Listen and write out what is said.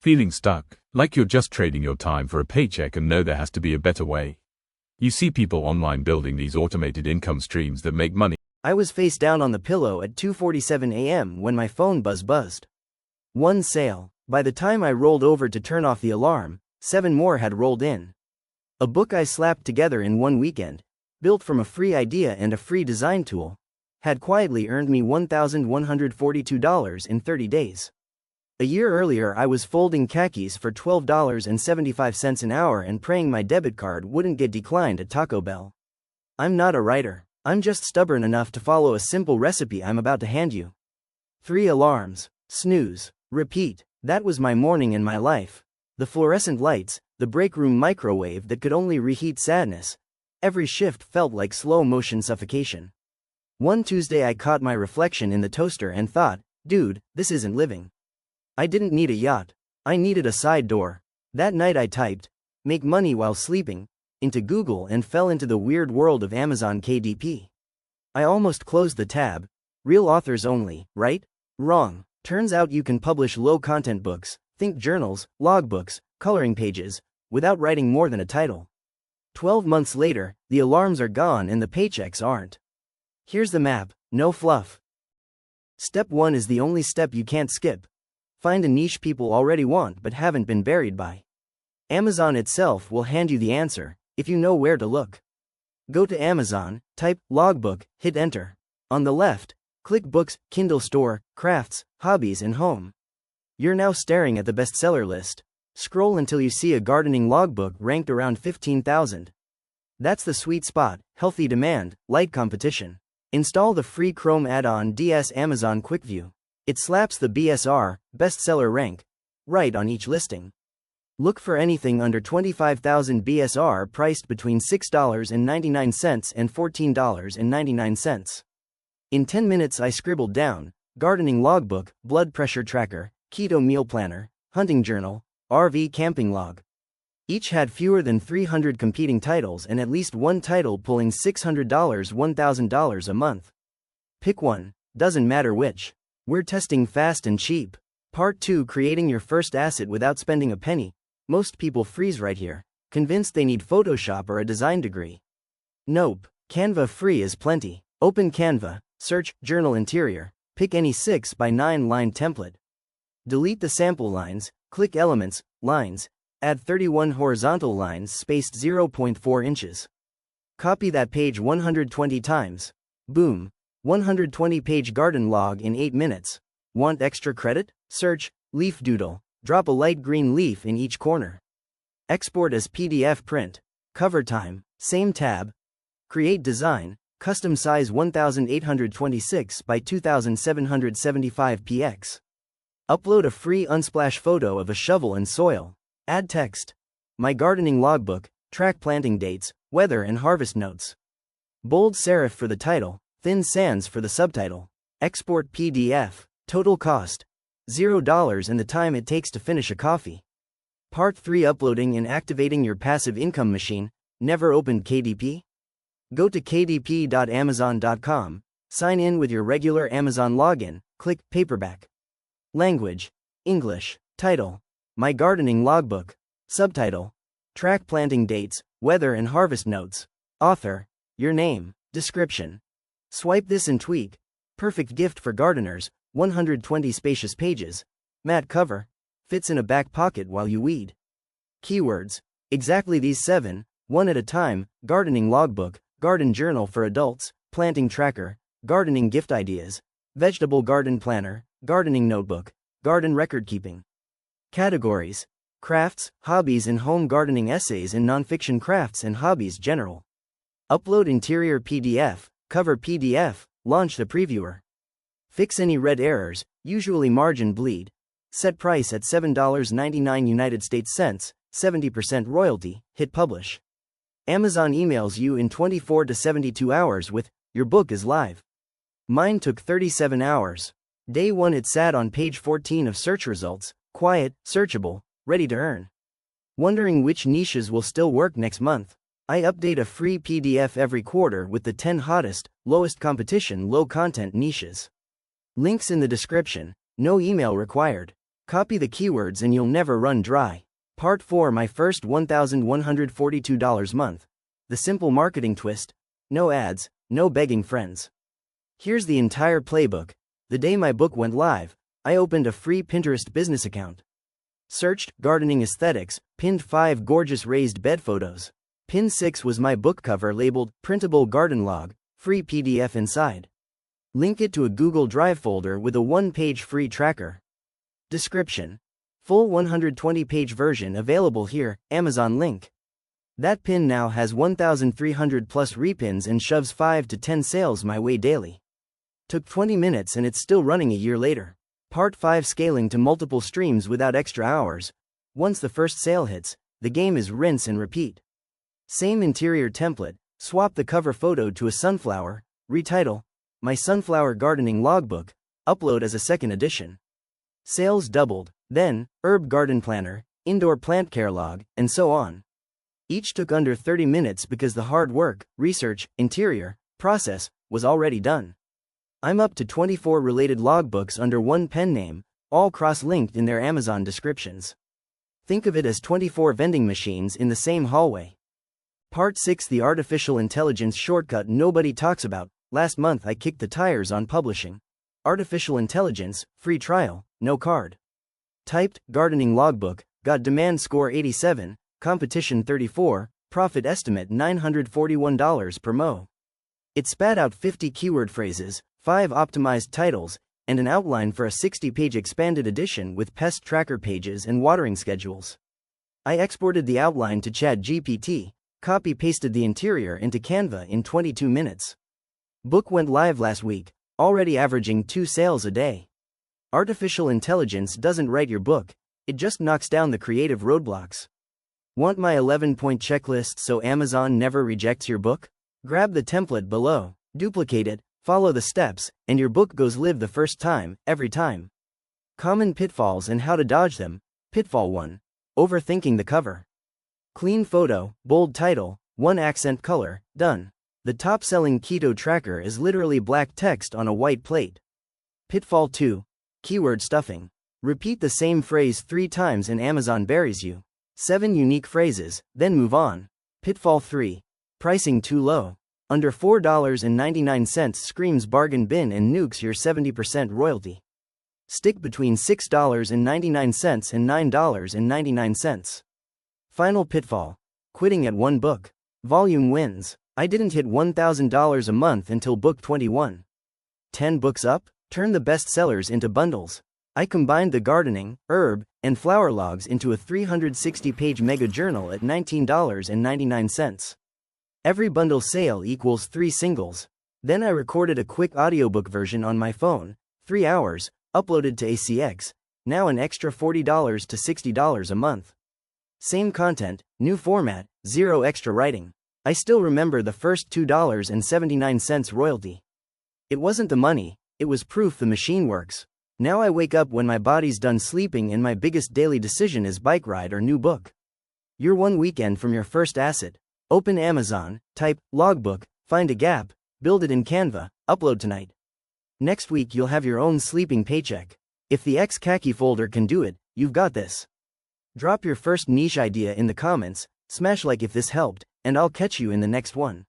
Feeling stuck, like you're just trading your time for a paycheck and know there has to be a better way? You see people online building these automated income streams that make money. I was face down on the pillow at 2:47 a.m. when my phone buzzed. One sale. By the time I rolled over to turn off the alarm, 7 more had rolled in. A book I slapped together in one weekend, built from a free idea and a free design tool, had quietly earned me $1,142 in 30 days. A year earlier I was folding khakis for $12.75 an hour and praying my debit card wouldn't get declined at Taco Bell. I'm not a writer. I'm just stubborn enough to follow a simple recipe I'm about to hand you. 3 alarms. Snooze. Repeat. That was my morning and my life. The fluorescent lights, the break room microwave that could only reheat sadness. Every shift felt like slow-motion suffocation. One Tuesday I caught my reflection in the toaster and thought, dude, this isn't living. I didn't need a yacht. I needed a side door. That night I typed, "make money while sleeping," into Google and fell into the weird world of Amazon KDP. I almost closed the tab. Real authors only, right? Wrong. Turns out you can publish low-content books, think journals, logbooks, coloring pages, without writing more than a title. 12 months later, the alarms are gone and the paychecks aren't. Here's the map, no fluff. Step 1 is the only step you can't skip. Find a niche people already want but haven't been buried by. Amazon itself will hand you the answer, if you know where to look. Go to Amazon, type logbook, hit enter. On the left, click books, Kindle store, crafts, hobbies and home. You're now staring at the bestseller list. Scroll until you see a gardening logbook ranked around 15,000. That's the sweet spot, healthy demand, light competition. Install the free Chrome add-on DS Amazon Quick View. It slaps the BSR, bestseller rank, right on each listing. Look for anything under 25,000 BSR priced between $6.99 and $14.99. In 10 minutes I scribbled down, gardening logbook, blood pressure tracker, keto meal planner, hunting journal, RV camping log. Each had fewer than 300 competing titles and at least one title pulling $600, $1,000 a month. Pick one, doesn't matter which. We're testing fast and cheap. Part 2, creating your first asset without spending a penny. Most people freeze right here, convinced they need Photoshop or a design degree. Nope, Canva free is plenty. Open Canva, search journal interior, pick any 6 by 9 line template. Delete the sample lines, click elements, lines, add 31 horizontal lines spaced 0.4 inches. Copy that page 120 times. Boom. 120-page garden log in 8 minutes. Want extra credit? Search, leaf doodle, drop a light green leaf in each corner. Export as PDF print. Cover time, same tab. Create design, custom size 1826 by 2775 px. Upload a free Unsplash photo of a shovel and soil. Add text. My gardening logbook, track planting dates, weather and harvest notes. Bold serif for the title, thin sans for the subtitle. Export PDF. Total cost, $0 and the time it takes to finish a coffee. Part 3, uploading and activating your passive income machine. Never opened KDP? Go to kdp.amazon.com, sign in with your regular Amazon login, click paperback. Language, English. Title, My Gardening Logbook. Subtitle, Track planting dates, weather and harvest notes. Author, your name. Description. Swipe this and tweak. Perfect gift for gardeners. 120 spacious pages. Matte cover. Fits in a back pocket while you weed. Keywords. Exactly these 7, one at a time. Gardening logbook, garden journal for adults, planting tracker, gardening gift ideas, vegetable garden planner, gardening notebook, garden record keeping. Categories. Crafts, hobbies and home gardening, essays and nonfiction, crafts and hobbies general. Upload interior PDF, cover PDF, launch the previewer. Fix any red errors, usually margin bleed. Set price at $7.99 United States cents, 70% royalty, hit publish. Amazon emails you in 24 to 72 hours with, your book is live. Mine took 37 hours. Day 1 it sat on page 14 of search results, quiet, searchable, ready to earn. Wondering which niches will still work next month? I update a free PDF every quarter with the 10 hottest, lowest competition, low content niches. Links in the description, no email required. Copy the keywords and you'll never run dry. Part 4, my first $1,142 month. The simple marketing twist. No ads, no begging friends. Here's the entire playbook. The day my book went live, I opened a free Pinterest business account. Searched gardening aesthetics, pinned 5 gorgeous raised bed photos. Pin 6 was my book cover labeled printable garden log, free PDF inside. Link it to a Google Drive folder with a 1-page free tracker. Description. Full 120-page version available here, Amazon link. That pin now has 1,300 plus repins and shoves 5 to 10 sales my way daily. Took 20 minutes and it's still running a year later. Part 5, scaling to multiple streams without extra hours. Once the first sale hits, the game is rinse and repeat. Same interior template, swap the cover photo to a sunflower, retitle, My Sunflower Gardening Logbook, upload as a second edition. Sales doubled, then, herb garden planner, indoor plant care log, and so on. Each took under 30 minutes because the hard work, research, interior, process, was already done. I'm up to 24 related logbooks under one pen name, all cross-linked in their Amazon descriptions. Think of it as 24 vending machines in the same hallway. Part 6, the artificial intelligence shortcut nobody talks about. Last month I kicked the tires on publishing. Artificial intelligence, free trial, no card. Typed, gardening logbook, got demand score 87, competition 34, profit estimate $941 per mo. It spat out 50 keyword phrases, 5 optimized titles, and an outline for a 60-page expanded edition with pest tracker pages and watering schedules. I exported the outline to ChatGPT, copy-pasted the interior into Canva in 22 minutes. Book went live last week, already averaging 2 sales a day. Artificial intelligence doesn't write your book, it just knocks down the creative roadblocks. Want my 11-point checklist so Amazon never rejects your book? Grab the template below, duplicate it, follow the steps, and your book goes live the first time, every time. Common pitfalls and how to dodge them. Pitfall 1. Overthinking the cover. Clean photo, bold title, 1 accent color, done. The top-selling keto tracker is literally black text on a white plate. Pitfall 2. Keyword stuffing. Repeat the same phrase 3 times and Amazon buries you. 7 unique phrases, then move on. Pitfall 3. Pricing too low. Under $4.99 screams bargain bin and nukes your 70% royalty. Stick between $6.99 and $9.99. Final pitfall. Quitting at 1 book. Volume wins. I didn't hit $1,000 a month until book 21. 10 books up? Turn the bestsellers into bundles. I combined the gardening, herb, and flower logs into a 360-page mega journal at $19.99. Every bundle sale equals 3 singles. Then I recorded a quick audiobook version on my phone, 3 hours, uploaded to ACX, now an extra $40 to $60 a month. Same content, new format, 0 extra writing. I still remember the first $2.79 royalty. It wasn't the money, it was proof the machine works. Now I wake up when my body's done sleeping and my biggest daily decision is bike ride or new book. You're 1 weekend from your first asset. Open Amazon, type, logbook, find a gap, build it in Canva, upload tonight. Next week you'll have your own sleeping paycheck. If the X-Khaki folder can do it, you've got this. Drop your first niche idea in the comments, smash like if this helped, and I'll catch you in the next one.